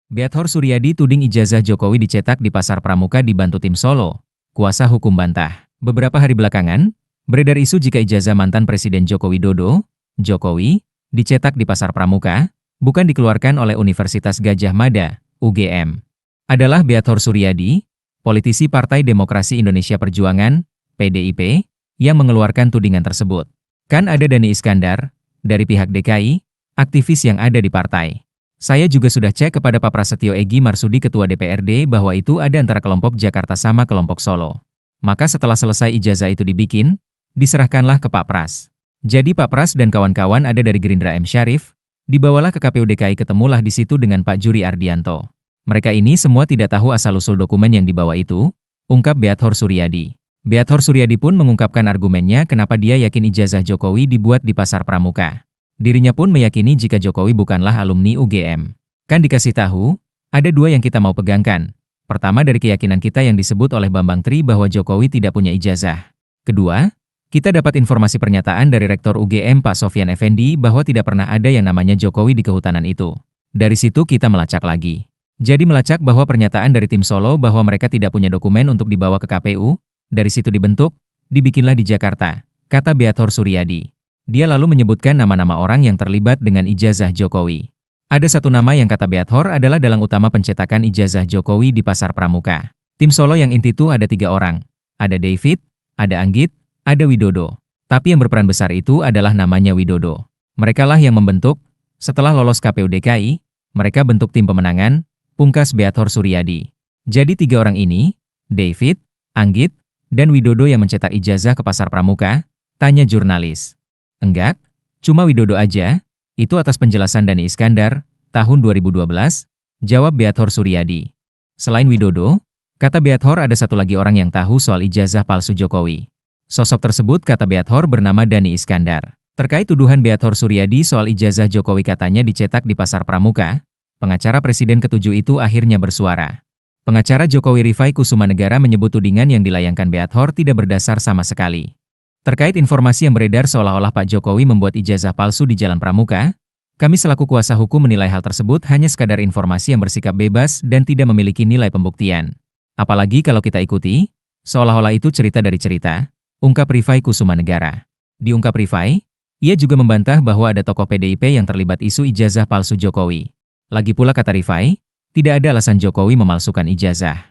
Beathor Suryadi tuding ijazah Jokowi dicetak di Pasar Pramuka dibantu tim Solo. Kuasa hukum bantah. Beberapa hari belakangan, beredar isu jika ijazah mantan Presiden Joko Widodo, Jokowi, dicetak di Pasar Pramuka, bukan dikeluarkan oleh Universitas Gadjah Mada, UGM. Adalah Beathor Suryadi, politisi Partai Demokrasi Indonesia Perjuangan, PDIP, yang mengeluarkan tudingan tersebut. Kan ada Dhani Iskandar, dari pihak DKI, aktivis yang ada di partai. Saya juga sudah cek kepada Pak Prasetyo Egi Marsudi Ketua DPRD bahwa itu ada antara kelompok Jakarta sama kelompok Solo. Maka setelah selesai ijazah itu dibikin, diserahkanlah ke Pak Pras. Jadi Pak Pras dan kawan-kawan ada dari Gerindra M. Syarif, dibawalah ke KPU DKI ketemulah di situ dengan Pak Juri Ardianto. Mereka ini semua tidak tahu asal-usul dokumen yang dibawa itu, ungkap Beathor Suryadi. Beathor Suryadi pun mengungkapkan argumennya kenapa dia yakin ijazah Jokowi dibuat di Pasar Pramuka. Dirinya pun meyakini jika Jokowi bukanlah alumni UGM. Kan dikasih tahu, ada dua yang kita mau pegangkan. Pertama dari keyakinan kita yang disebut oleh Bambang Tri bahwa Jokowi tidak punya ijazah. Kedua, kita dapat informasi pernyataan dari Rektor UGM Pak Sofyan Effendi bahwa tidak pernah ada yang namanya Jokowi di kehutanan itu. Dari situ kita melacak lagi. Jadi melacak bahwa pernyataan dari tim Solo bahwa mereka tidak punya dokumen untuk dibawa ke KPU, dari situ dibikinlah di Jakarta, kata Beathor Suryadi. Dia lalu menyebutkan nama-nama orang yang terlibat dengan ijazah Jokowi. Ada satu nama yang kata Beathor adalah dalang utama pencetakan ijazah Jokowi di Pasar Pramuka. Tim Solo yang inti itu ada 3 orang. Ada David, ada Anggit, ada Widodo. Tapi yang berperan besar itu adalah namanya Widodo. Merekalah yang membentuk, setelah lolos KPU DKI, mereka bentuk tim pemenangan, pungkas Beathor Suryadi. Jadi 3 orang ini, David, Anggit, dan Widodo yang mencetak ijazah ke Pasar Pramuka, tanya jurnalis. Enggak, cuma Widodo aja, itu atas penjelasan Dhani Iskandar, tahun 2012, jawab Beathor Suryadi. Selain Widodo, kata Beathor ada satu lagi orang yang tahu soal ijazah palsu Jokowi. Sosok tersebut kata Beathor bernama Dhani Iskandar. Terkait tuduhan Beathor Suryadi soal ijazah Jokowi katanya dicetak di Pasar Pramuka, pengacara Presiden ke-7 itu akhirnya bersuara. Pengacara Jokowi Rifai Kusumanegara menyebut tudingan yang dilayangkan Beathor tidak berdasar sama sekali. Terkait informasi yang beredar seolah-olah Pak Jokowi membuat ijazah palsu di Jalan Pramuka, kami selaku kuasa hukum menilai hal tersebut hanya sekadar informasi yang bersikap bebas dan tidak memiliki nilai pembuktian. Apalagi kalau kita ikuti, seolah-olah itu cerita dari cerita, ungkap Rifai Kusumanegara. Diungkap Rifai, ia juga membantah bahwa ada tokoh PDIP yang terlibat isu ijazah palsu Jokowi. Lagi pula kata Rifai, tidak ada alasan Jokowi memalsukan ijazah.